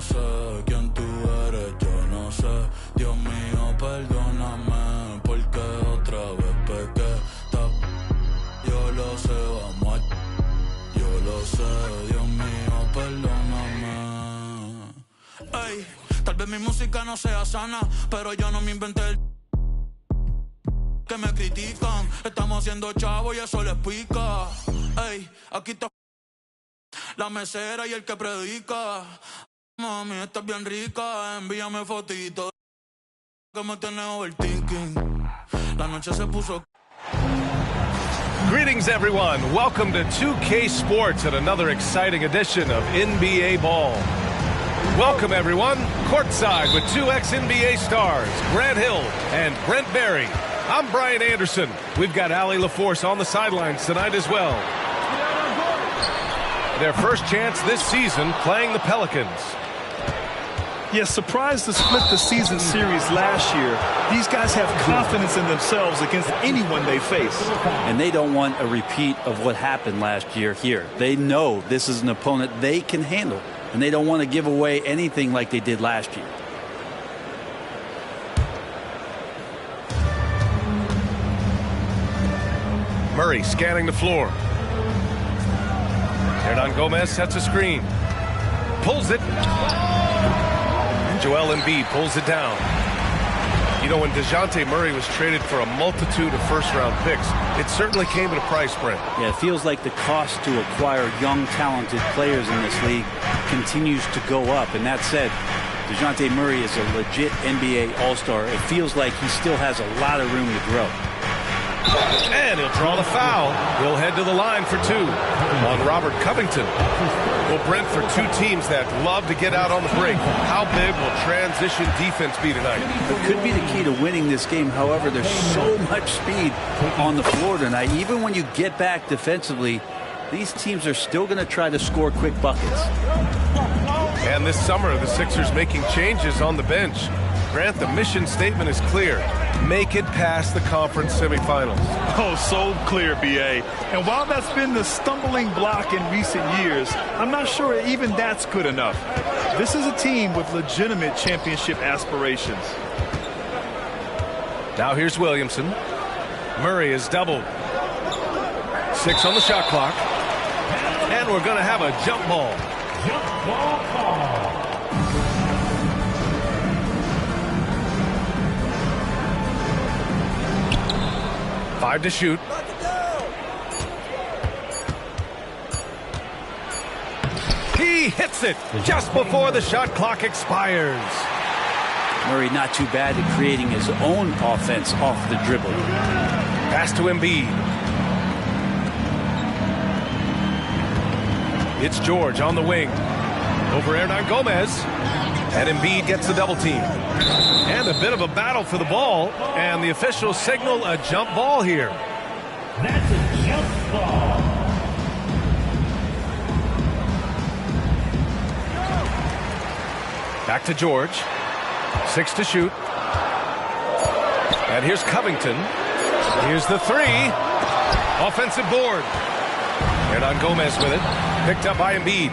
sé quién tú eres, yo no sé. Dios mío, perdóname, porque otra vez pequé. Yo lo sé, vamos a... Yo lo sé, Dios mío, perdóname. Ey, tal vez mi música no sea sana, pero yo no me inventé el... que me critican. Estamos haciendo chavo y eso les pica. Ey, aquí está la mesera y el que predica. Mami, estás bien rica, envíame fotito que me tiene overthinking. La noche se puso... Greetings, everyone. Welcome to 2K Sports and another exciting edition of NBA Ball. Welcome, everyone. Courtside with two ex-NBA stars, Grant Hill and Brent Barry. I'm Brian Anderson. We've got Allie LaForce on the sidelines tonight as well. Their first chance this season playing the Pelicans. Yes, surprised to split the season series last year. These guys have confidence in themselves against anyone they face. And they don't want a repeat of what happened last year here. They know this is an opponent they can handle, and they don't want to give away anything like they did last year. Murray scanning the floor. Hernan Gomez sets a screen. Pulls it. Joel Embiid pulls it down. You know, when DeJounte Murray was traded for a multitude of first-round picks, it certainly came at a price, Brent. Yeah, it feels like the cost to acquire young, talented players in this league continues to go up. And that said, DeJounte Murray is a legit NBA All-Star. It feels like he still has a lot of room to grow. And he'll draw the foul. He'll head to the line for two on Robert Covington. Well, Brent, for two teams that love to get out on the break, how big will transition defense be tonight? It could be the key to winning this game. However, there's so much speed on the floor tonight. Even when you get back defensively, these teams are still going to try to score quick buckets. And this summer, the Sixers making changes on the bench. Grant, the mission statement is clear. Make it past the conference semifinals. Oh, so clear, B.A. And while that's been the stumbling block in recent years, I'm not sure even that's good enough. This is a team with legitimate championship aspirations. Now here's Williamson. Murray is doubled. 6 on the shot clock. And we're going to have a jump ball. Jump ball call. 5 to shoot. He hits it just before the shot clock expires. Murray not too bad at creating his own offense off the dribble. Pass to Embiid. It's George on the wing. Over Hernan Gomez. And Embiid gets the double team. And a bit of a battle for the ball. And the officials signal a jump ball here. That's a jump ball. Back to George. 6 to shoot. And here's Covington. Here's the three. Offensive board. Hernan Gomez with it. Picked up by Embiid.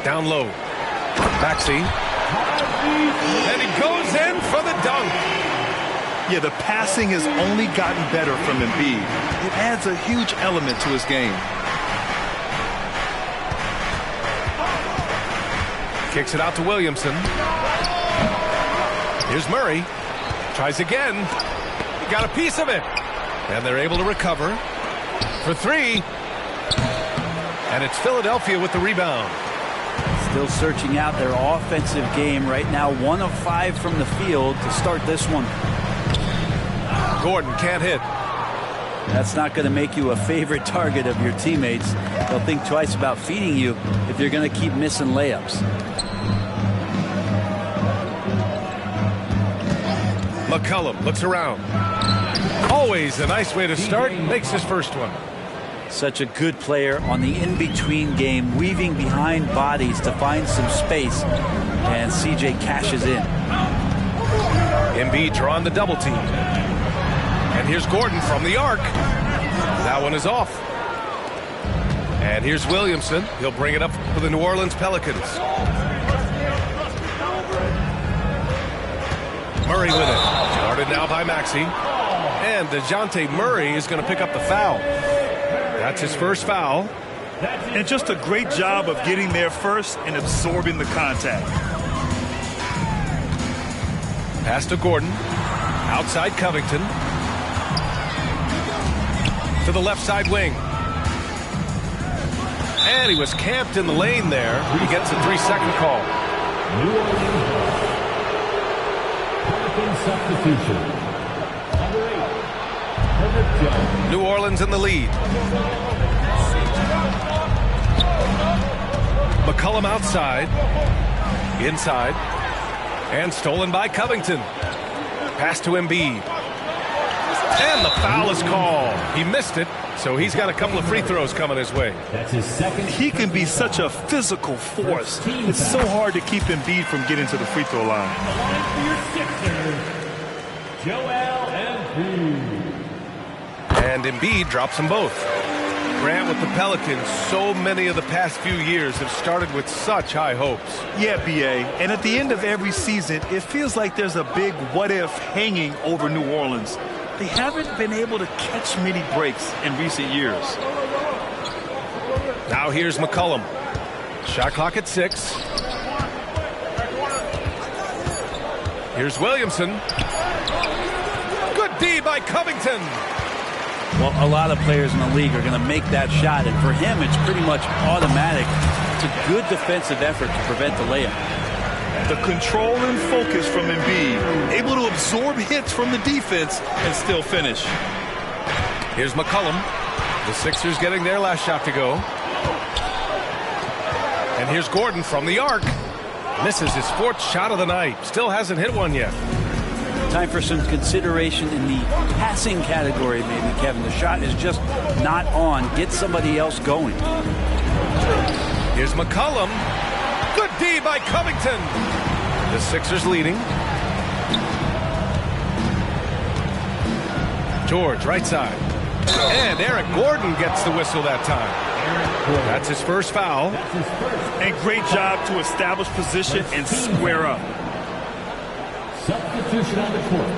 Down low. Maxey. And he goes in for the dunk. Yeah, the passing has only gotten better from Embiid. It adds a huge element to his game. Kicks it out to Williamson. Here's Murray. Tries again. He got a piece of it. And they're able to recover for three. And it's Philadelphia with the rebound. Still searching out their offensive game right now. 1 of 5 from the field to start this one. Gordon can't hit. That's not going to make you a favorite target of your teammates. They'll think twice about feeding you if you're going to keep missing layups. McCollum looks around. Always a nice way to start. Makes his first one. Such a good player on the in-between game, weaving behind bodies to find some space, and CJ cashes in. Embiid drawing the double team. And here's Gordon from the arc. That one is off. And here's Williamson. He'll bring it up for the New Orleans Pelicans. Murray with it. Guarded now by Maxey. And DeJounte Murray is going to pick up the foul. That's his first foul. And just a great job of getting there first and absorbing the contact. Pass to Gordon. Outside Covington. To the left side wing. And he was camped in the lane there. He gets a 3-second call. New Orleans. Pelican substitution. Number 8. Herbert Jones. New Orleans in the lead. McCollum outside. Inside. And stolen by Covington. Pass to Embiid. And the foul is called. He missed it, so he's got a couple of free throws coming his way. That's his second. He can be such a physical force. It's so hard to keep Embiid from getting to the free throw line. The line for your Sixers, Joel Embiid. And Embiid drops them both. Grant, with the Pelicans, so many of the past few years have started with such high hopes. Yeah, B.A. And at the end of every season, it feels like there's a big what-if hanging over New Orleans. They haven't been able to catch many breaks in recent years. Now here's McCollum. Shot clock at 6. Here's Williamson. Good D by Covington. Well, a lot of players in the league are going to make that shot, and for him, it's pretty much automatic. It's a good defensive effort to prevent the layup. The control and focus from Embiid, able to absorb hits from the defense and still finish. Here's McCollum. The Sixers getting their last shot to go. And here's Gordon from the arc. Misses his 4th shot of the night. Still hasn't hit one yet. Time for some consideration in the passing category, maybe, Kevin. The shot is just not on. Get somebody else going. Here's McCollum. Good D by Covington. The Sixers leading. George, right side. And Eric Gordon gets the whistle that time. That's his first foul. And great job to establish position and square up. Substitution on the court.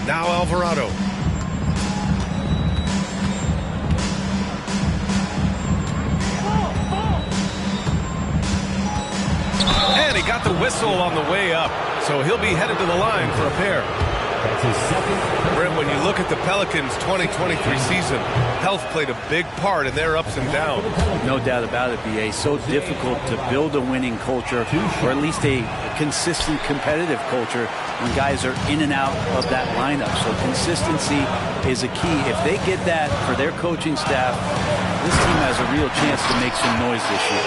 Now Alvarado. And he got the whistle on the way up, so he'll be headed to the line for a pair. That's his second. Brent, when you look at the Pelicans' 2023 season, health played a big part in their ups and downs. No doubt about it, B.A. So difficult to build a winning culture, or at least a consistent competitive culture, when guys are in and out of that lineup. So consistency is a key. If they get that for their coaching staff, this team has a real chance to make some noise this year.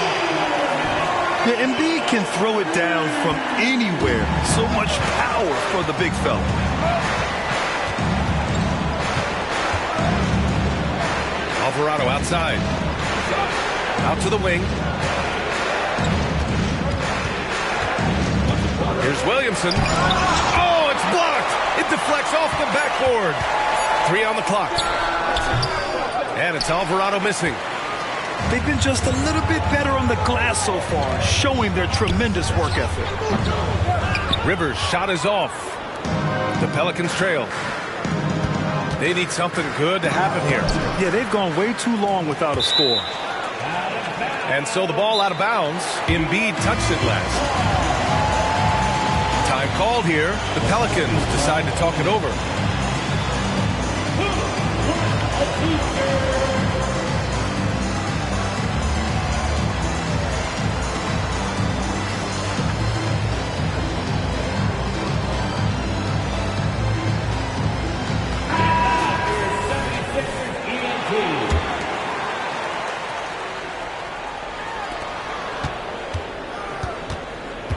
Yeah, Embiid can throw it down from anywhere. So much power for the big fella. Alvarado outside. Out to the wing. Here's Williamson. Oh, it's blocked. It deflects off the backboard. 3 on the clock. And it's Alvarado missing. They've been just a little bit better on the glass so far, showing their tremendous work ethic. Rivers' shot is off. The Pelicans trail. They need something good to happen here. Yeah, they've gone way too long without a score. And so the ball out of bounds. Embiid touched it last. Time called here. The Pelicans decide to talk it over.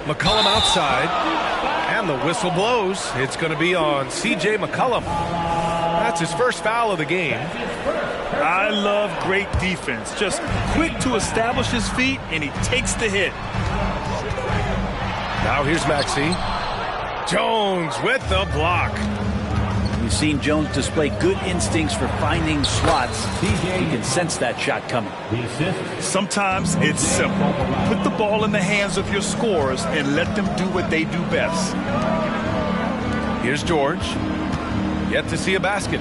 McCollum outside, and the whistle blows. It's going to be on C.J. McCollum. That's his first foul of the game. I love great defense. Just quick to establish his feet, and he takes the hit. Now here's Maxey. Jones with the block. You We've seen Jones display good instincts for finding slots. You can sense that shot coming. Sometimes it's simple. Put the ball in the hands of your scorers and let them do what they do best. Here's George. Yet to see a basket.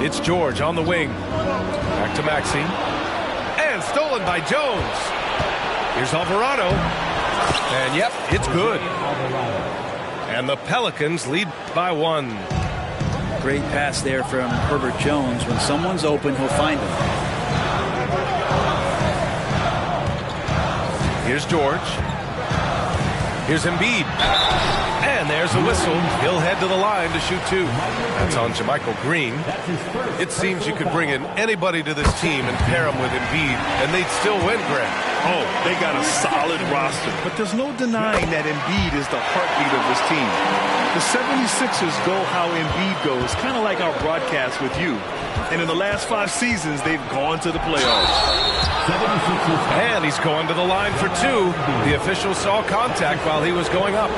It's George on the wing. Back to Maxey. And stolen by Jones. Here's Alvarado. And yep, it's good. And the Pelicans lead by 1. Great pass there from Herbert Jones. When someone's open, he'll find them. Here's George. Here's Embiid. And there's a whistle. He'll head to the line to shoot 2. That's on JaMychal Green. It seems you could bring in anybody to this team and pair them with Embiid, and they'd still win, Grant. Oh, they got a solid roster, but there's no denying that Embiid is the heartbeat of this team. The 76ers go how Embiid goes, kind of like our broadcast with you. And in the last 5 seasons, they've gone to the playoffs. And he's going to the line for 2. The official saw contact while he was going up.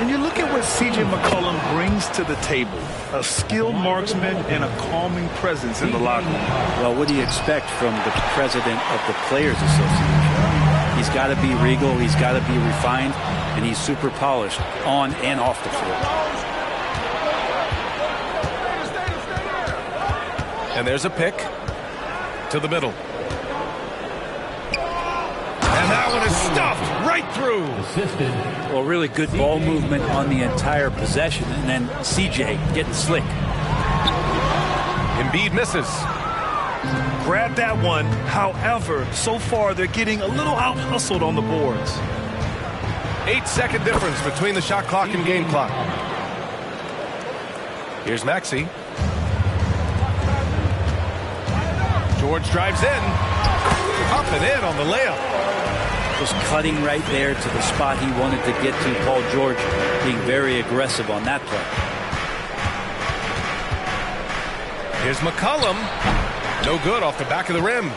And you look at what C.J. McCollum brings to the table. A skilled marksman and a calming presence in the locker room. Well, what do you expect from the president of the Players Association? He's got to be regal, he's got to be refined, and he's super polished on and off the floor. And there's a pick to the middle. And that one is stuffed right through. Well, really good ball movement on the entire possession, and then CJ getting slick. Embiid misses. Grab that one. However, so far they're getting a little out-hustled on the boards. 8-second difference between the shot clock and game clock. Here's Maxey. George drives in. Up and in on the layup. Was cutting right there to the spot he wanted to get to. Paul George being very aggressive on that play. Here's McCollum. No good off the back of the rim.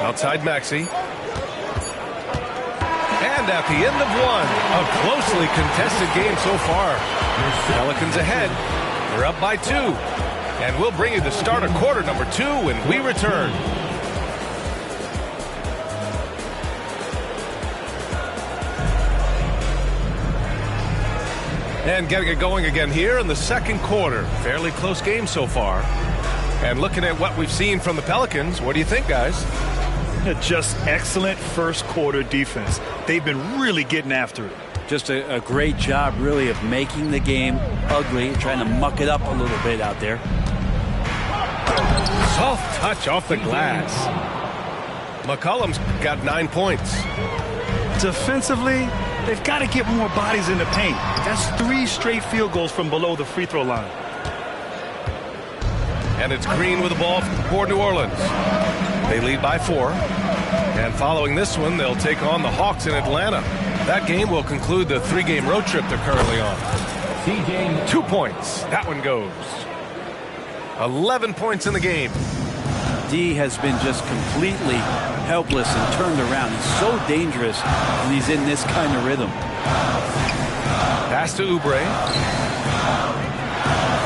Outside Maxey. And at the end of 1, a closely contested game so far. Pelicans ahead. They're up by 2. And we'll bring you the start of quarter number 2 when we return. And getting it going again here in the second quarter. Fairly close game so far. And looking at what we've seen from the Pelicans, what do you think, guys? Just excellent first quarter defense. They've been really getting after it. Just a great job, really, of making the game ugly, trying to muck it up a little bit out there. Soft touch off the glass. McCollum's got 9 points. Defensively, they've got to get more bodies in the paint. That's 3 straight field goals from below the free throw line. And it's Green with the ball for New Orleans. They lead by 4. And following this one, they'll take on the Hawks in Atlanta. That game will conclude the 3-game road trip they're currently on. 2 points. That one goes. 11 points in the game. D has been just completely helpless and turned around. He's so dangerous when he's in this kind of rhythm. Pass to Oubre.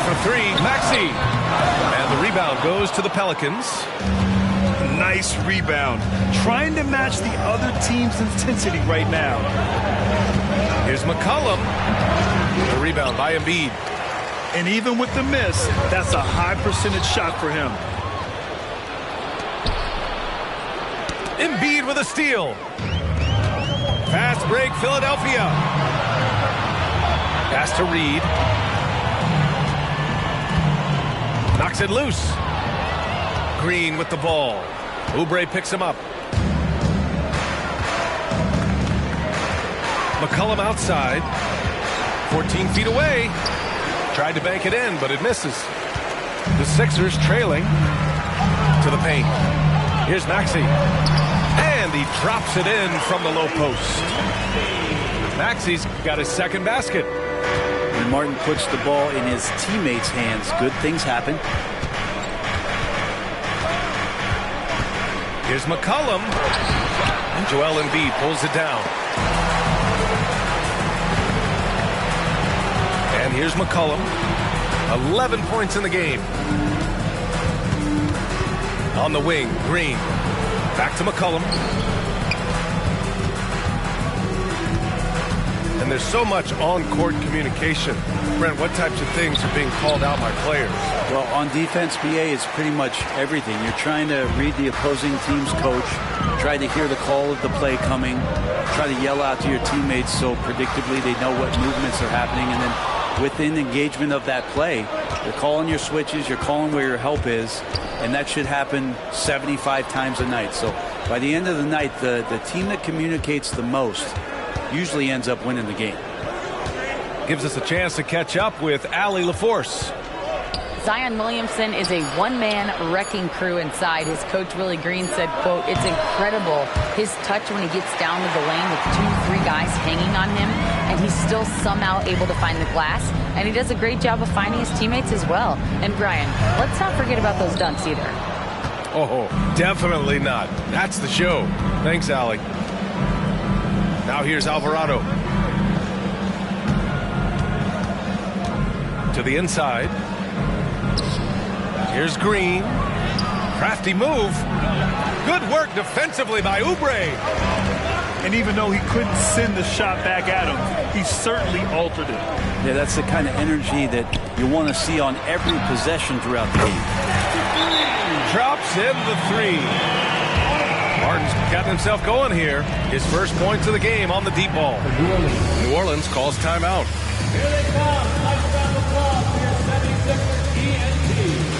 For 3, Maxey. And the rebound goes to the Pelicans. Nice rebound. Trying to match the other team's intensity right now. Here's McCollum. The rebound by Embiid. And even with the miss, that's a high percentage shot for him. Embiid with a steal. Fast break, Philadelphia. Pass to Reed. Knocks it loose. Green with the ball. Oubre picks him up. McCollum outside. 14 feet away. Tried to bank it in, but it misses. The Sixers trailing to the paint. Here's Maxey. And he drops it in from the low post. Maxey's got his second basket. When Martin puts the ball in his teammates' hands, good things happen. Here's McCollum. And Joel Embiid pulls it down. And here's McCollum. 11 points in the game. On the wing, Green. Back to McCollum. And there's so much on-court communication. Brent, what types of things are being called out by players? Well, on defense, BA is pretty much everything. You're trying to read the opposing team's coach, try to hear the call of the play coming, try to yell out to your teammates so predictably they know what movements are happening, and then within engagement of that play, you're calling your switches, you're calling where your help is, and that should happen 75 times a night. So by the end of the night, the team that communicates the most usually ends up winning the game. Gives us a chance to catch up with Allie LaForce. Zion Williamson is a one-man wrecking crew inside. His coach, Willie Green, said, quote, "It's incredible his touch when he gets down to the lane with 2-3 guys hanging on him, and he's still somehow able to find the glass. And he does a great job of finding his teammates as well." And Brian, let's not forget about those dunks either. Oh, definitely not. That's the show. Thanks, Allie. Now here's Alvarado. To the inside. Here's Green. Crafty move. Good work defensively by Oubre. And even though he couldn't send the shot back at him, he certainly altered it. Yeah, that's the kind of energy that you want to see on every possession throughout the game. Drops in the three. Martin's gotten himself going here. His first points of the game on the deep ball. New Orleans calls timeout. Here they come. Nice round of applause for your 76ers TNT.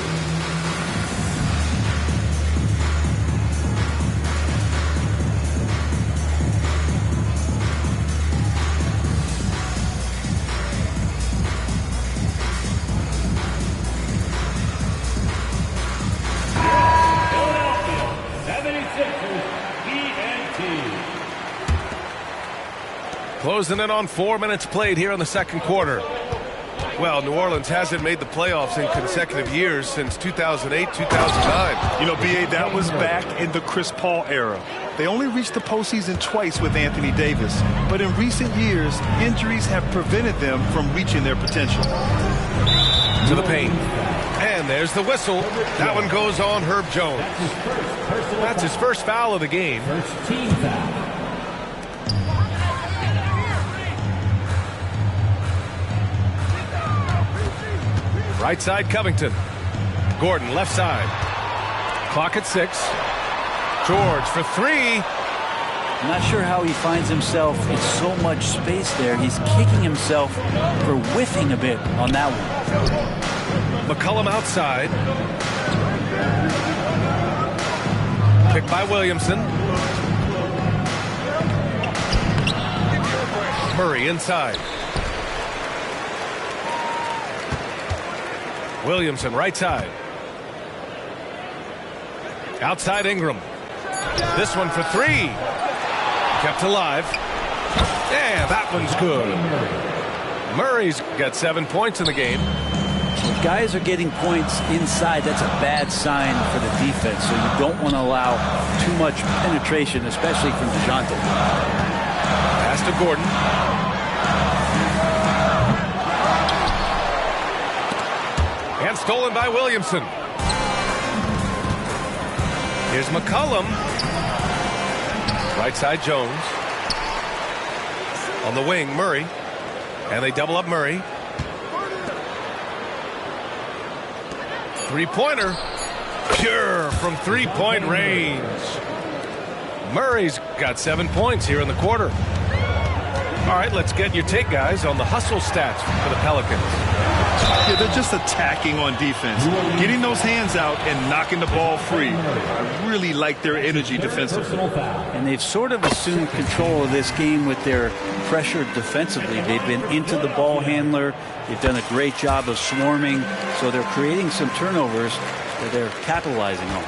Closing in on 4 minutes played here in the second quarter. Well, New Orleans hasn't made the playoffs in consecutive years since 2008, 2009. You know, B.A., that was back in the Chris Paul era. They only reached the postseason twice with Anthony Davis. But in recent years, injuries have prevented them from reaching their potential. To the paint. And there's the whistle. That one goes on Herb Jones. That's his first foul of the game. First team foul. Right side, Covington. Gordon, left side. Clock at 6. George for 3. I'm not sure how he finds himself in so much space there. He's kicking himself for whiffing a bit on that one. McCollum outside. Picked by Williamson. Murray inside. Williamson right side. Outside Ingram. This one for 3. Kept alive. Yeah, that one's good. Murray's got 7 points in the game. If guys are getting points inside, that's a bad sign for the defense. So you don't want to allow too much penetration, especially from DeJounte. Pass to Gordon. And stolen by Williamson. Here's McCollum. Right side Jones. On the wing, Murray. And they double up Murray. Three-pointer. Pure from three-point range. Murray's got 7 points here in the quarter. All right, let's get your take, guys, on the hustle stats for the Pelicans. Yeah, they're just attacking on defense, getting those hands out and knocking the ball free. I really like their energy defensively. And they've sort of assumed control of this game with their pressure defensively. They've been into the ball handler. They've done a great job of swarming. So they're creating some turnovers that they're capitalizing on.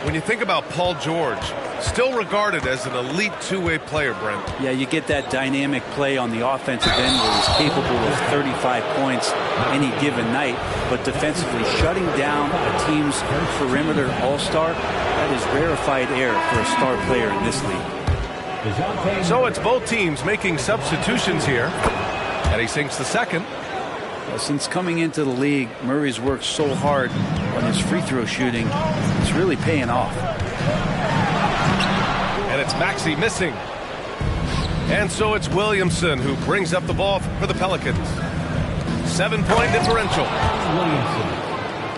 When you think about Paul George, Still regarded as an elite two-way player, Brent. Yeah, you get that dynamic play on the offensive end where he's capable of 35 points any given night, but defensively shutting down a team's perimeter all-star, that is rarefied air for a star player in this league. So it's both teams making substitutions here, and he sinks the second. Since coming into the league, Murray's worked so hard on his free throw shooting. It's really paying off. And it's Maxey missing. And so it's Williamson who brings up the ball for the Pelicans. 7-point differential.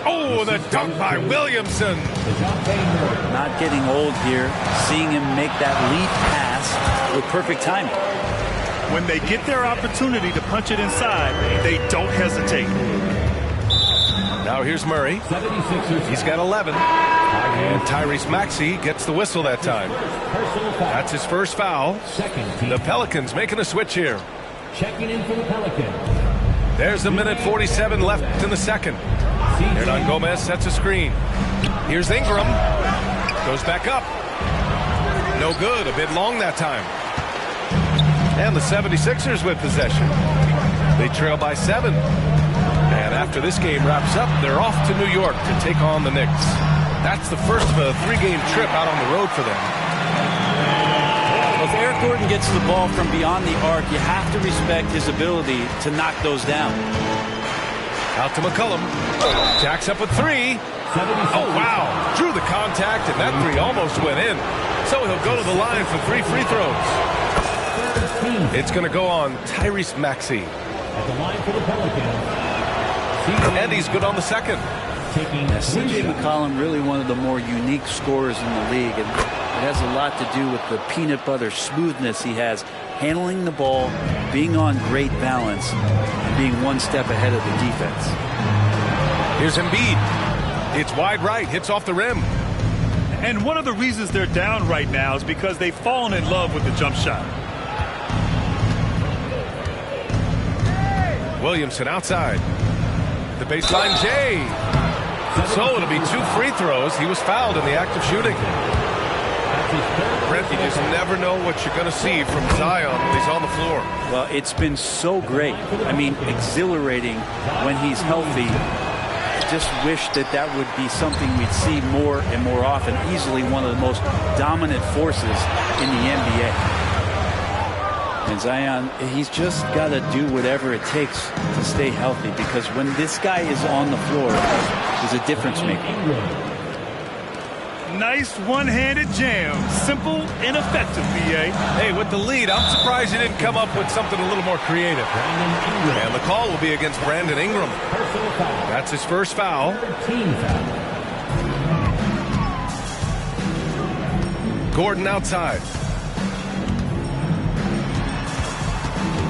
Oh, the dunk by Williamson. Not getting old here. Seeing him make that lead pass with perfect timing. When they get their opportunity to punch it inside, they don't hesitate. Now here's Murray. He's got 11. And Tyrese Maxey gets the whistle that time. That's his first foul. The Pelicans making a switch here. Checking in for the Pelicans. There's a minute 47 left in the second. Hernan Gomez sets a screen. Here's Ingram. Goes back up. No good. A bit long that time. And the 76ers with possession. They trail by 7. And after this game wraps up, they're off to New York to take on the Knicks. That's the first of a 3-game trip out on the road for them. Well, if Eric Gordon gets the ball from beyond the arc, you have to respect his ability to knock those down. Out to McCollum. Jacks up with 3. Oh, wow. Drew the contact, and that 3 almost went in. So he'll go to the line for 3 free throws. It's going to go on Tyrese Maxey. At the line for the Pelicans. And he's good on the second. C.J. McCollum, really one of the more unique scorers in the league, and it has a lot to do with the peanut butter smoothness he has, handling the ball, being on great balance, and being one step ahead of the defense. Here's Embiid. It's wide right, hits off the rim. And one of the reasons they're down right now is because they've fallen in love with the jump shot. Williamson outside. The baseline J. So it'll be 2 free throws. He was fouled in the act of shooting. Brent, you just never know what you're going to see from Zion when he's on the floor. Well, it's been so great. I mean, exhilarating when he's healthy. I just wish that that would be something we'd see more and more often. Easily one of the most dominant forces in the NBA. And Zion, he's just got to do whatever it takes to stay healthy, because when this guy is on the floor, he's a difference maker. Nice one-handed jam. Simple and effective, B.A. Hey, with the lead, I'm surprised he didn't come up with something a little more creative. And the call will be against Brandon Ingram. That's his first foul. Gordon outside.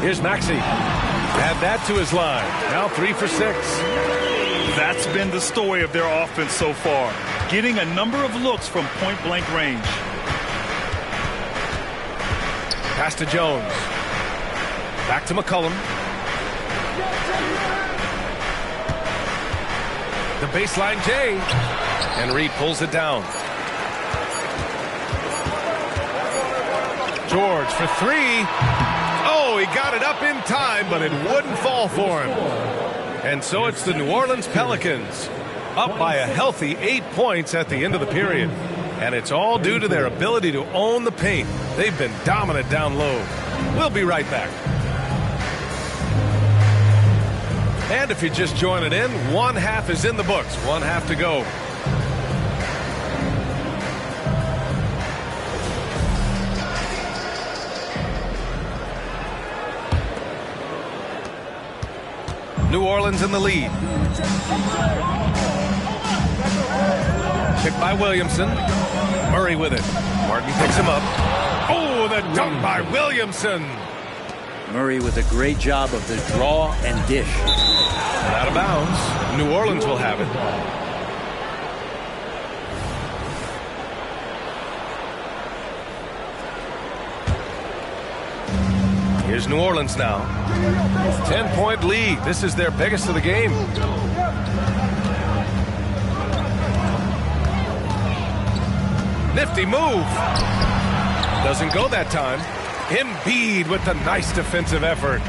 Here's Maxey. Add that to his line. Now 3 for 6. That's been the story of their offense so far. Getting a number of looks from point-blank range. Pass to Jones. Back to McCollum. The baseline J. And Reed pulls it down. George for 3. Oh, he got it up in time, but it wouldn't fall for him. And so it's the New Orleans Pelicans up by a healthy 8 points at the end of the period. And it's all due to their ability to own the paint. They've been dominant down low. We'll be right back. And if you're just joining in, 1 half is in the books. 1 half to go. New Orleans in the lead. Picked by Williamson. Murray with it. Martin picks him up. Oh, the dunk by Williamson. Murray with a great job of the draw and dish. And out of bounds. New Orleans will have it. Here's New Orleans now. 10-point lead. This is their biggest of the game. Nifty move. Doesn't go that time. Embiid with the nice defensive effort.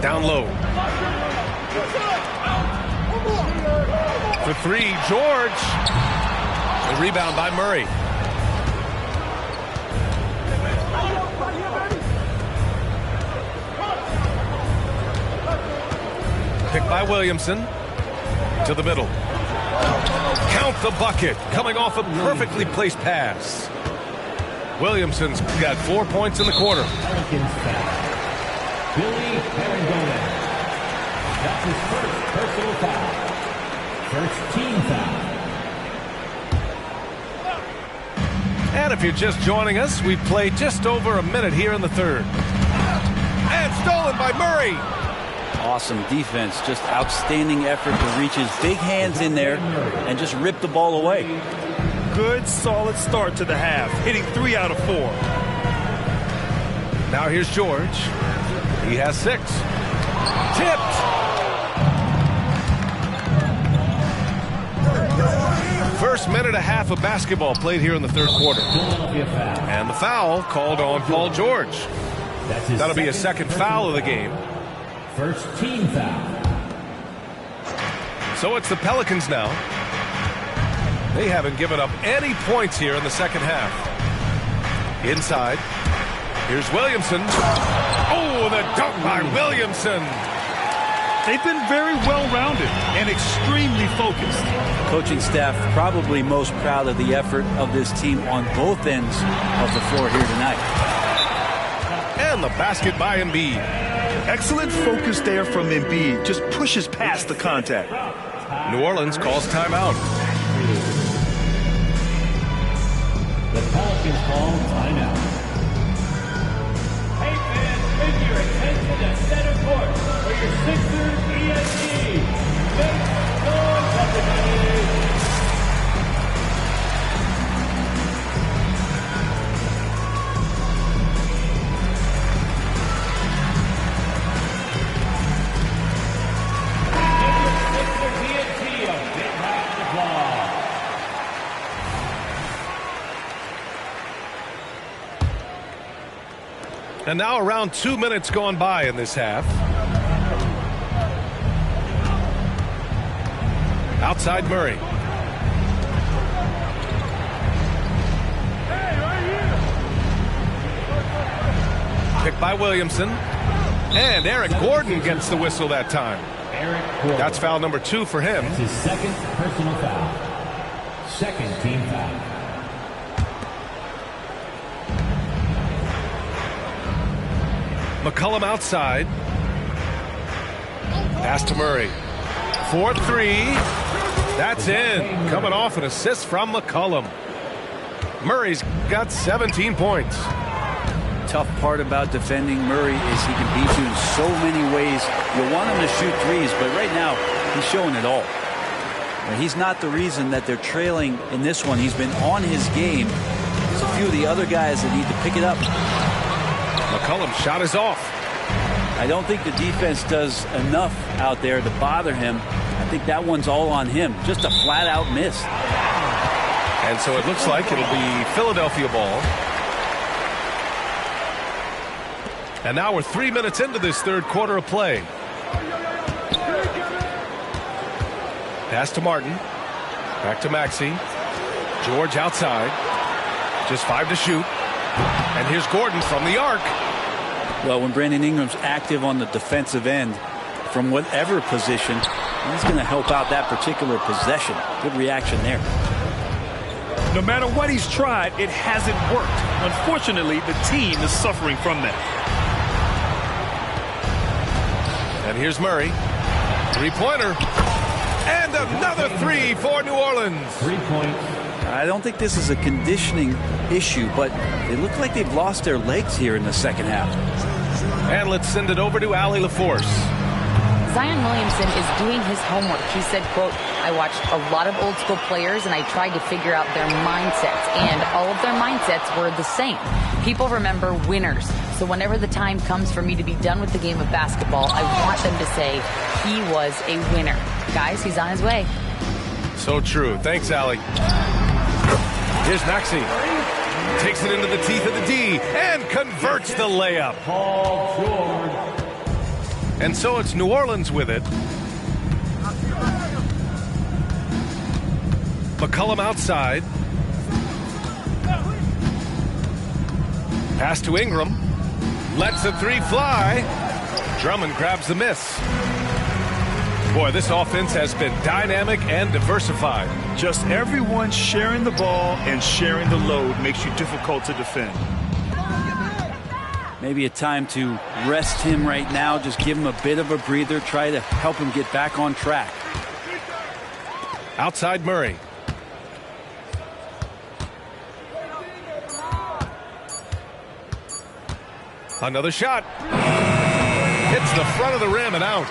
Down low. For three, George. The rebound by Murray. Picked by Williamson. To the middle. Count the bucket. Coming off a perfectly placed pass. Williamson's got 4 points in the quarter. Pelicans foul. Billy Perringone. That's his first personal foul. First team foul. And if you're just joining us, we've played just over a minute here in the third. And stolen by Murray. Awesome defense. Just outstanding effort to reach his big hands in there and just rip the ball away. Good, solid start to the half, hitting 3 out of 4. Now here's George. He has 6. Tipped. First minute and a half of basketball played here in the third quarter. And the foul called on Paul George. That'll be a second foul of the game. First team foul. So it's the Pelicans now. They haven't given up any points here in the second half. Inside. Here's Williamson. Oh, the dunk by Williamson. They've been very well-rounded and extremely focused. The coaching staff probably most proud of the effort of this team on both ends of the floor here tonight. And the basket by Embiid. Excellent focus there from Embiid. Just pushes past the contact. New Orleans calls timeout. The Pelicans call timeout. Hey fans, bring your attention to center court for your Sixers ESG. Make noise, everybody. And now around 2 minutes gone by in this half. Outside Murray. Picked by Williamson. And Eric Gordon gets the whistle that time. That's foul number 2 for him. That's his second personal foul. Second team foul. McCollum outside. Pass to Murray. 4-3. That's in. Coming off an assist from McCollum. Murray's got 17 points. Tough part about defending Murray is he can beat you in so many ways. You want him to shoot threes, but right now he's showing it all. And he's not the reason that they're trailing in this one. He's been on his game. There's a few of the other guys that need to pick it up. McCollum's shot is off. I don't think the defense does enough out there to bother him. I think that one's all on him. Just a flat-out miss. And so it looks like it'll be Philadelphia ball. And now we're 3 minutes into this third quarter of play. Pass to Martin. Back to Maxey. George outside. Just 5 to shoot. And here's Gordon from the arc. Well, when Brandon Ingram's active on the defensive end, from whatever position, he's going to help out that particular possession. Good reaction there. No matter what he's tried, it hasn't worked. Unfortunately, the team is suffering from that. And here's Murray. Three-pointer. And another 3 for New Orleans. 3 points. I don't think this is a conditioning issue, but they look like they've lost their legs here in the second half. And let's send it over to Allie LaForce. Zion Williamson is doing his homework. He said, quote, I watched a lot of old school players and I tried to figure out their mindsets, and all of their mindsets were the same. People remember winners. So whenever the time comes for me to be done with the game of basketball, I want them to say he was a winner. Guys, he's on his way. So true. Thanks, Allie. Here's Maxey. Takes it into the teeth of the D and converts the layup. And so it's New Orleans with it. McCollum outside. Pass to Ingram. Lets the three fly. Drummond grabs the miss. Boy, this offense has been dynamic and diversified. Just everyone sharing the ball and sharing the load makes you difficult to defend. Maybe a time to rest him right now. Just give him a bit of a breather. Try to help him get back on track. Outside Murray. Another shot. Hits the front of the rim and out.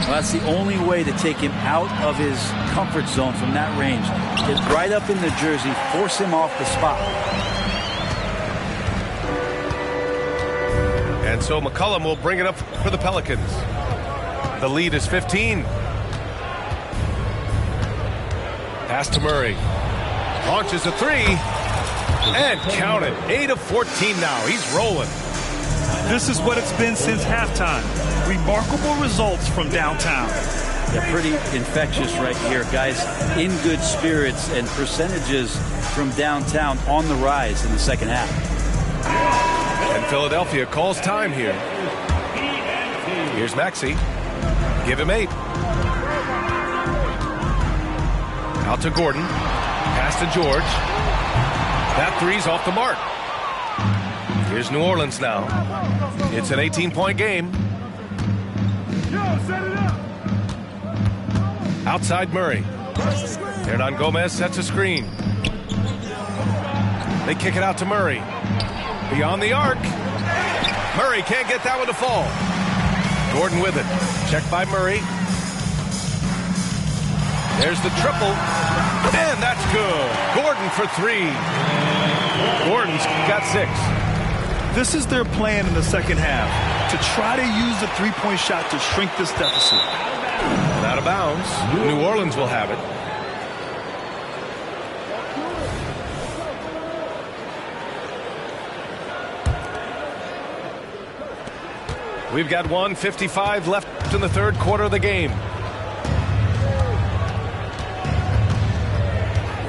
Well, that's the only way to take him out of his comfort zone from that range. Get right up in the jersey, force him off the spot. And so McCollum will bring it up for the Pelicans. The lead is 15. Pass to Murray. Launches a three. And count it. 8 of 14 now. He's rolling. This is what it's been since halftime. Remarkable results from downtown. Yeah, pretty infectious right here, guys. In good spirits, and percentages from downtown on the rise in the second half. And Philadelphia calls time here. Here's Maxey. Give him 8. Out to Gordon. Pass to George. That three's off the mark. Here's New Orleans now. It's an 18-point game. Outside Murray. Hernan Gomez sets a screen. They kick it out to Murray. Beyond the arc. Murray can't get that one to fall. Gordon with it. Checked by Murray. There's the triple. And that's good. Gordon for 3. Gordon's got 6. This is their plan in the second half, to try to use the three-point shot to shrink this deficit. And out of bounds. New Orleans will have it. We've got 1:55 left in the third quarter of the game.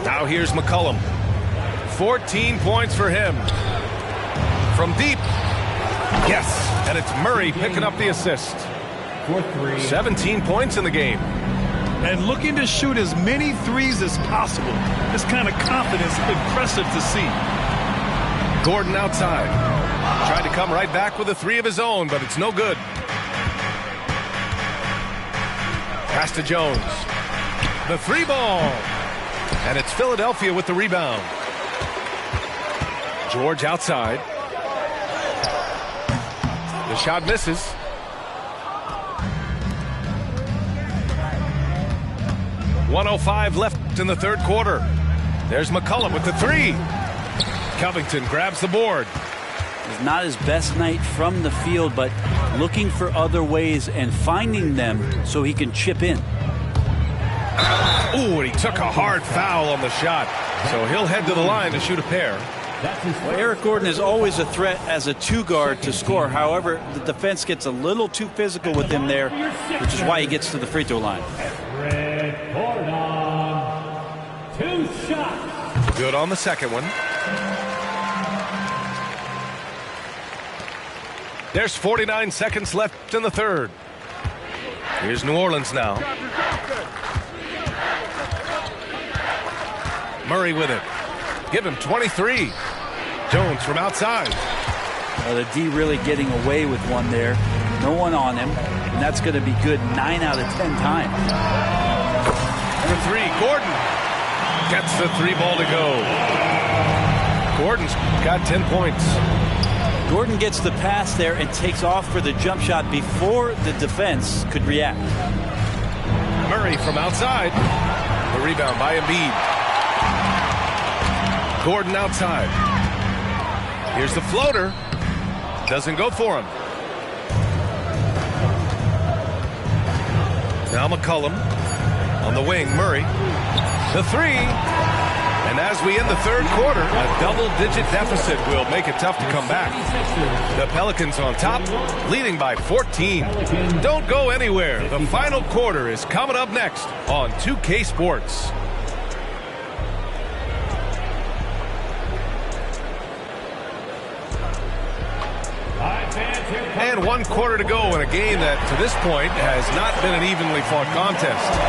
Now here's McCollum. 14 points for him. From deep. Yes, and it's Murray picking up the assist. 17 points in the game. And looking to shoot as many threes as possible. This kind of confidence is impressive to see. Gordon outside. Tried to come right back with a 3 of his own, but it's no good. Pass to Jones. The 3 ball. And it's Philadelphia with the rebound. George outside. The shot misses. .105 left in the third quarter. There's McCollum with the 3. Covington grabs the board. It's not his best night from the field, but looking for other ways and finding them so he can chip in. Ooh, and he took a hard foul on the shot. So he'll head to the line to shoot a pair. Well, Eric Gordon is always a threat as a 2-guard to score. However, the defense gets a little too physical with him there, which is why he gets to the free throw line. Two shots. Good on the second one. There's 49 seconds left in the third. Here's New Orleans now. Murray with it. Give him 23. Jones from outside. Well, the D really getting away with one there. No one on him, and that's going to be good 9 out of 10 times. For 3, Gordon gets the 3 ball to go. Gordon's got 10 points. Gordon gets the pass there and takes off for the jump shot before the defense could react. Murray from outside. The rebound by Embiid. Gordon outside. Here's the floater. Doesn't go for him. Now McCollum on the wing. Murray. The 3. And And as we end the third quarter, a double-digit deficit will make it tough to come back. The Pelicans on top, leading by 14. Don't go anywhere. The final quarter is coming up next on 2K Sports. And 1 quarter to go in a game that, to this point, has not been an evenly fought contest.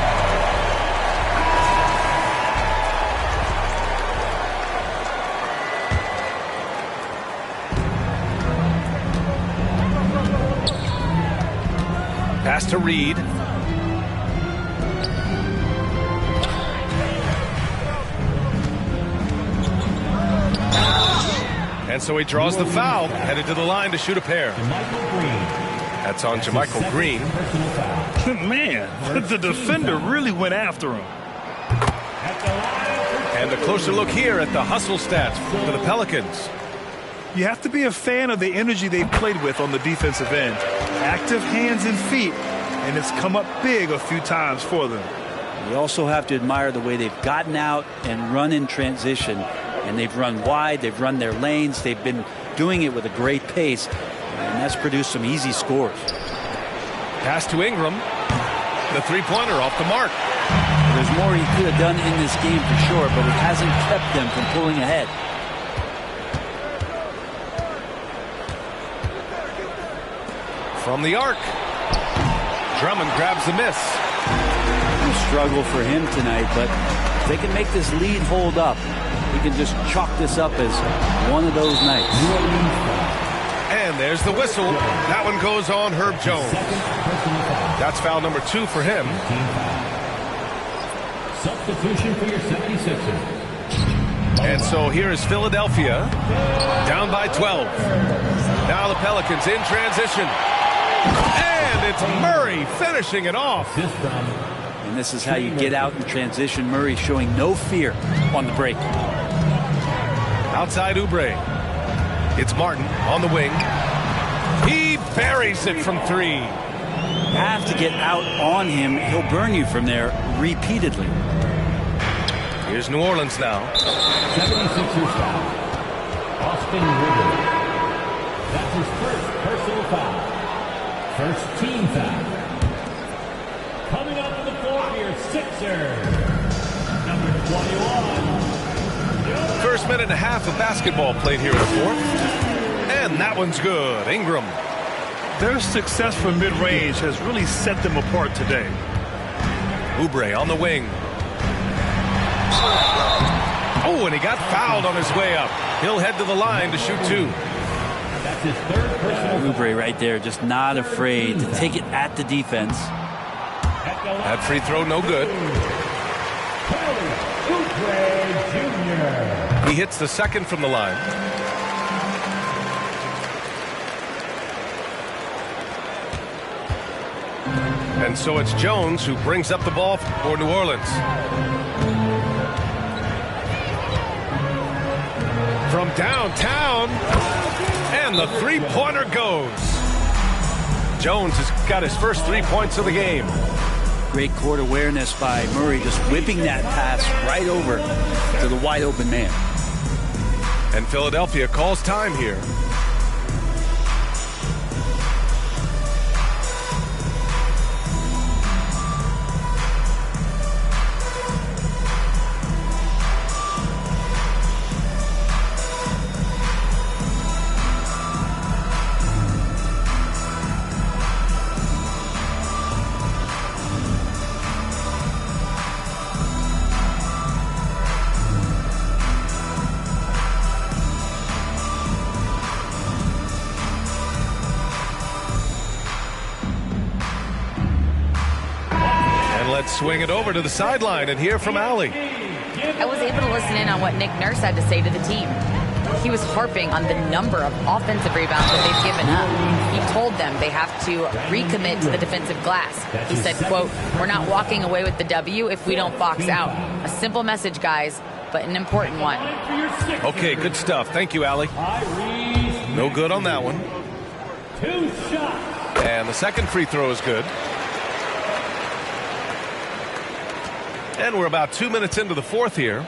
Pass to Reed. And so he draws the foul, headed to the line to shoot a pair. That's on JaMychal Green. Man, the defender really went after him. And a closer look here at the hustle stats for the Pelicans. You have to be a fan of the energy they've played with on the defensive end. Active hands and feet, and it's come up big a few times for them. You also have to admire the way they've gotten out and run in transition. And they've run wide, they've run their lanes, they've been doing it with a great pace, and that's produced some easy scores. Pass to Ingram. The three-pointer off the mark. There's more he could have done in this game for sure, but it hasn't kept them from pulling ahead. From the arc. Drummond grabs the miss. A struggle for him tonight, but if they can make this lead hold up, we can just chalk this up as one of those nights. And there's the whistle. That one goes on Herb Jones. That's foul number 2 for him. Substitution for your 76ers. And so here is Philadelphia, down by 12. Now the Pelicans in transition. And it's Murray finishing it off. And this is how you get out in transition. Murray showing no fear on the break. Outside Oubre. It's Martin on the wing. He buries it from 3. You have to get out on him. He'll burn you from there repeatedly. Here's New Orleans now. 76ers foul. Austin Rivers. That's his first personal foul. First team foul. Coming up to the floor here, Sixers. Number 21. First minute and a half of basketball played here in the fourth. And that one's good. Ingram. Their success from mid-range has really set them apart today. Oubre on the wing. Oh, and he got fouled on his way up. He'll head to the line to shoot 2. That's his third personal. Oubre right there, just not afraid to take it at the defense. That free throw no good. He hits the second from the line. And so it's Jones who brings up the ball for New Orleans. From downtown, and the three-pointer goes. Jones has got his first 3 points of the game. Great court awareness by Murray, just whipping that pass right over to the wide open man. And Philadelphia calls time here. Let's swing it over to the sideline and hear from Allie. I was able to listen in on what Nick Nurse had to say to the team. He was harping on the number of offensive rebounds that they've given up. He told them they have to recommit to the defensive glass. He said, quote, "We're not walking away with the W if we don't box out." A simple message, guys, but an important one. Okay, good stuff. Thank you, Allie. No good on that one. 2 shots. And the second free throw is good. And we're about 2 minutes into the fourth here.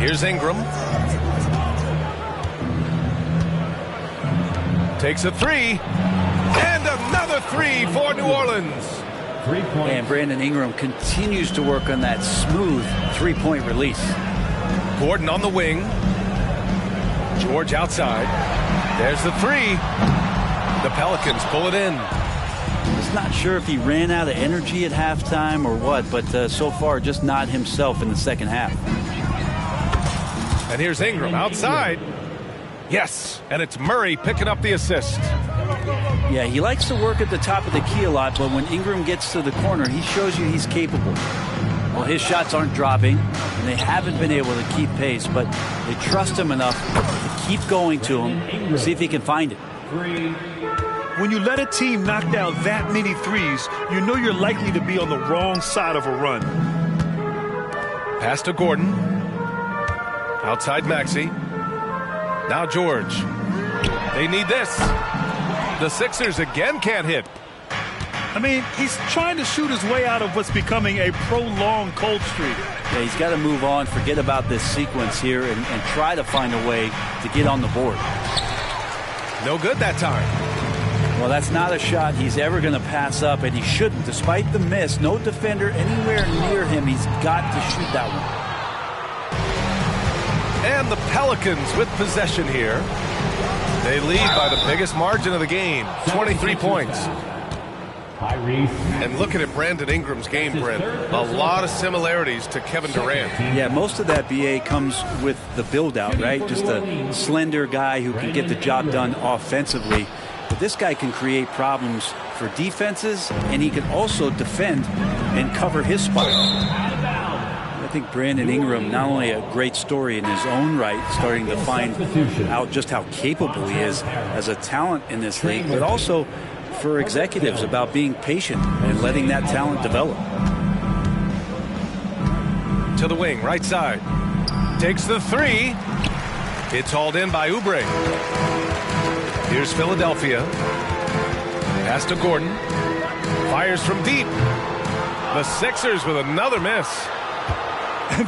Here's Ingram. Takes a three. And another three for New Orleans. And Brandon Ingram continues to work on that smooth three-point release. Gordon on the wing. George outside. There's the three. The Pelicans pull it in. Just not sure if he ran out of energy at halftime or what, but so far just not himself in the second half. And here's Ingram outside. Yes, and it's Murray picking up the assist. Yeah, he likes to work at the top of the key a lot, but when Ingram gets to the corner, he shows you he's capable. Well, his shots aren't dropping, and they haven't been able to keep pace, but they trust him enough to keep going to him, see if he can find it. When you let a team knock down that many threes, you know you're likely to be on the wrong side of a run. Pass to Gordon. Outside Maxey. Now George. They need this. The Sixers again can't hit. I mean, he's trying to shoot his way out of what's becoming a prolonged cold streak. Yeah, he's got to move on, forget about this sequence here, and try to find a way to get on the board. No good that time. Well, that's not a shot he's ever going to pass up, and he shouldn't. Despite the miss, no defender anywhere near him. He's got to shoot that one. And the Pelicans with possession here. They lead by the biggest margin of the game, 23 points. And looking at Brandon Ingram's game, Brent, a lot of similarities to Kevin Durant. Yeah, most of that, BA, comes with the build-out, right? Just a slender guy who can get the job done offensively. But this guy can create problems for defenses, and he can also defend and cover his spot. I think Brandon Ingram, not only a great story in his own right, starting to find out just how capable he is as a talent in this league, but also for executives about being patient and letting that talent develop. To the wing, right side. Takes the three. It's hauled in by Oubre. Here's Philadelphia. Pass to Gordon. Fires from deep. The Sixers with another miss.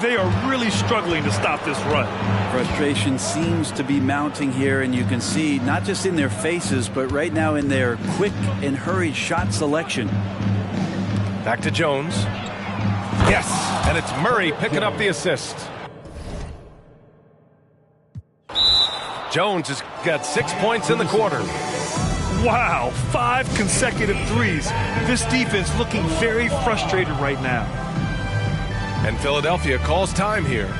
They are really struggling to stop this run. Frustration seems to be mounting here, and you can see not just in their faces, but right now in their quick and hurried shot selection. Back to Jones. Yes, and it's Murray picking up the assist. Jones has got 6 points in the quarter. Wow, 5 consecutive threes. This defense looking very frustrated right now. And Philadelphia calls time here.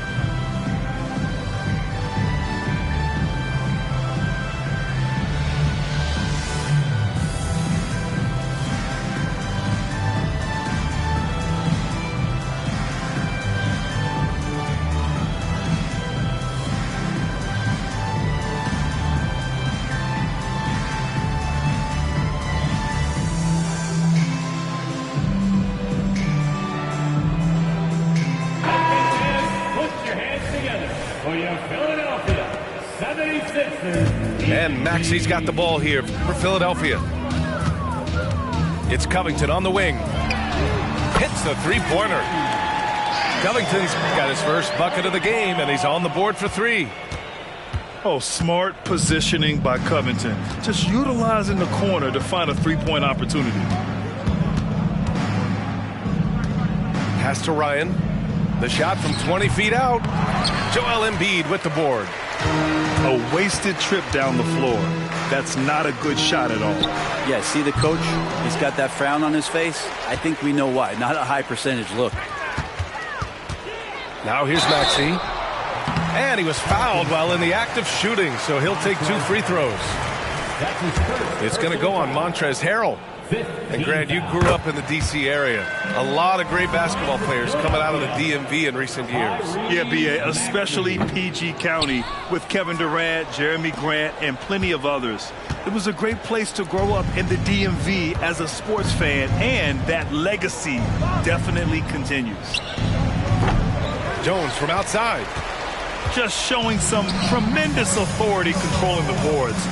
And Maxey's got the ball here for Philadelphia. It's Covington on the wing. Hits the three-pointer. Covington's got his first bucket of the game, and he's on the board for 3. Oh, smart positioning by Covington. Just utilizing the corner to find a three-point opportunity. Pass to Ryan. The shot from 20 feet out. Joel Embiid with the board. A wasted trip down the floor. That's not a good shot at all. Yeah, see the coach? He's got that frown on his face. I think we know why. Not a high percentage look. Now here's Maxey. And he was fouled while in the act of shooting, so he'll take 2 free throws. It's going to go on Montrezl Harrell. And Grant, you grew up in the D.C. area. A lot of great basketball players coming out of the DMV in recent years. Yeah, B.A., especially PG County with Kevin Durant, Jeremy Grant, and plenty of others. It was a great place to grow up in the DMV as a sports fan, and that legacy definitely continues. Jones from outside. Just showing some tremendous authority controlling the boards.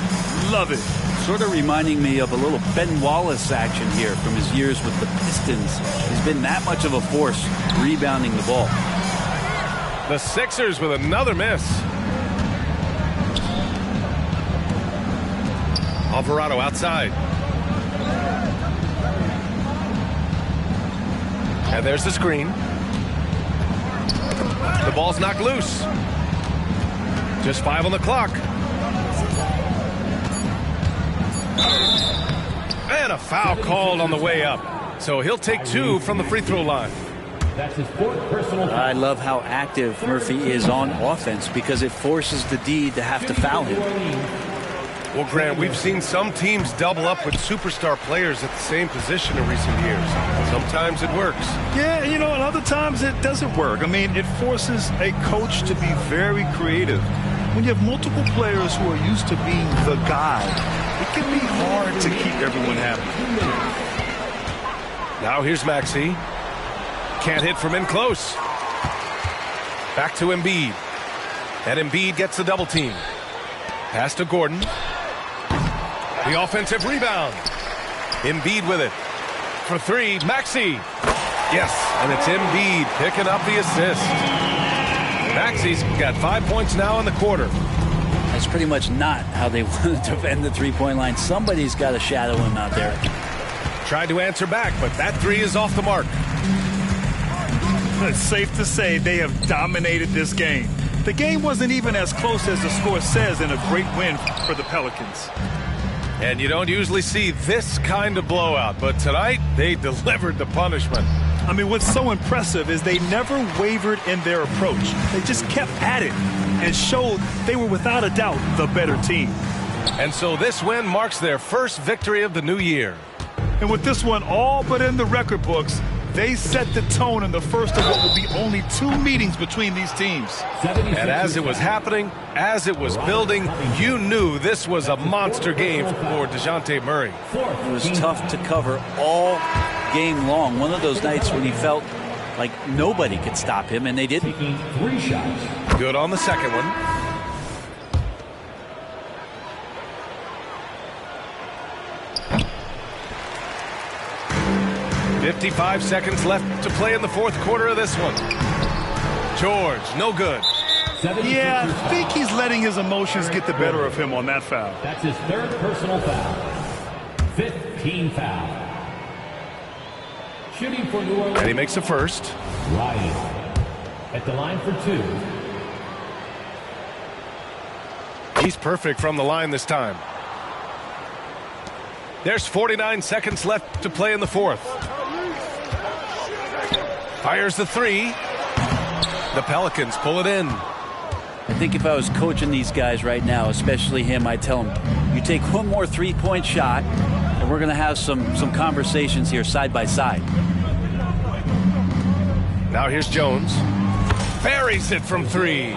Love it. Sort of reminding me of a little Ben Wallace action here from his years with the Pistons. He's been that much of a force rebounding the ball. The Sixers with another miss. Alvarado outside. And there's the screen. The ball's knocked loose. Just 5 on the clock. And a foul called on the way up. So he'll take 2 from the free throw line. That's his 4th personal foul. I love how active Murphy is on offense because it forces the D to have to foul him. Well, Grant, we've seen some teams double up with superstar players at the same position in recent years. Sometimes it works. Yeah, and other times it doesn't work. I mean, it forces a coach to be very creative. When you have multiple players who are used to being the guy, it can be hard to keep everyone happy. Now here's Maxey. Can't hit from in close. Back to Embiid. And Embiid gets the double team. Pass to Gordon. The offensive rebound. Embiid with it. For 3, Maxey. Yes, and it's Embiid picking up the assist. Maxey's got 5 points now in the quarter. That's pretty much not how they want to defend the three-point line. Somebody's got to shadow him out there. Tried to answer back, but that 3 is off the mark. It's safe to say they have dominated this game. The game wasn't even as close as the score says, and a great win for the Pelicans. And you don't usually see this kind of blowout, but tonight they delivered the punishment. I mean, what's so impressive is they never wavered in their approach. They just kept at it and showed they were without a doubt the better team. And so this win marks their first victory of the new year. And with this one all but in the record books, they set the tone in the first of what will be only 2 meetings between these teams. And as it was happening, as it was building, you knew this was a monster game for DeJounte Murray. It was tough to cover all game long. One of those nights when he felt like nobody could stop him, and they didn't. 3 shots. Good on the second one. "55 seconds left to play in the 4th quarter of this one. George, no good. Yeah, I think he's letting his emotions get the better of him on that foul. That's his 3rd personal foul. 5th team foul. Shooting for New Orleans. And he makes the first. Ryan at the line for 2. He's perfect from the line this time. There's 49 seconds left to play in the 4th. Fires the 3. The Pelicans pull it in. I think if I was coaching these guys right now, especially him, I'd tell him, you take one more three-point shot, and we're going to have some conversations here side by side. Now here's Jones. Buries it from 3.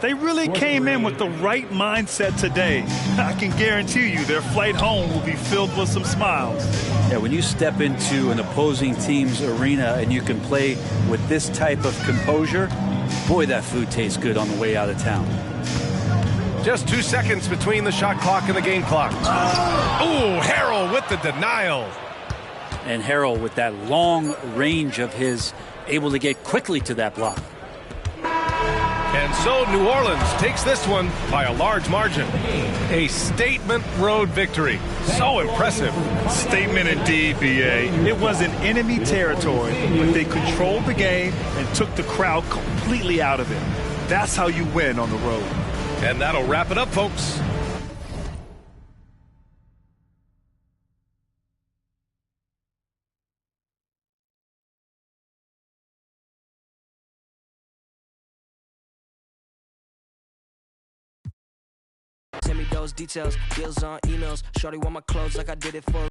They really came in with the right mindset today. I can guarantee you their flight home will be filled with some smiles. Yeah, when you step into an opposing team's arena and you can play with this type of composure, boy, that food tastes good on the way out of town. Just 2 seconds between the shot clock and the game clock. Ooh, Harrell with the denial. And Harrell, with that long range of his, able to get quickly to that block. And so New Orleans takes this one by a large margin. A statement road victory. So impressive. Statement indeed, B.A. It was in enemy territory, but they controlled the game and took the crowd completely out of it. That's how you win on the road. And that'll wrap it up, folks. Send me those details, deals on emails. Shorty want my clothes like I did it for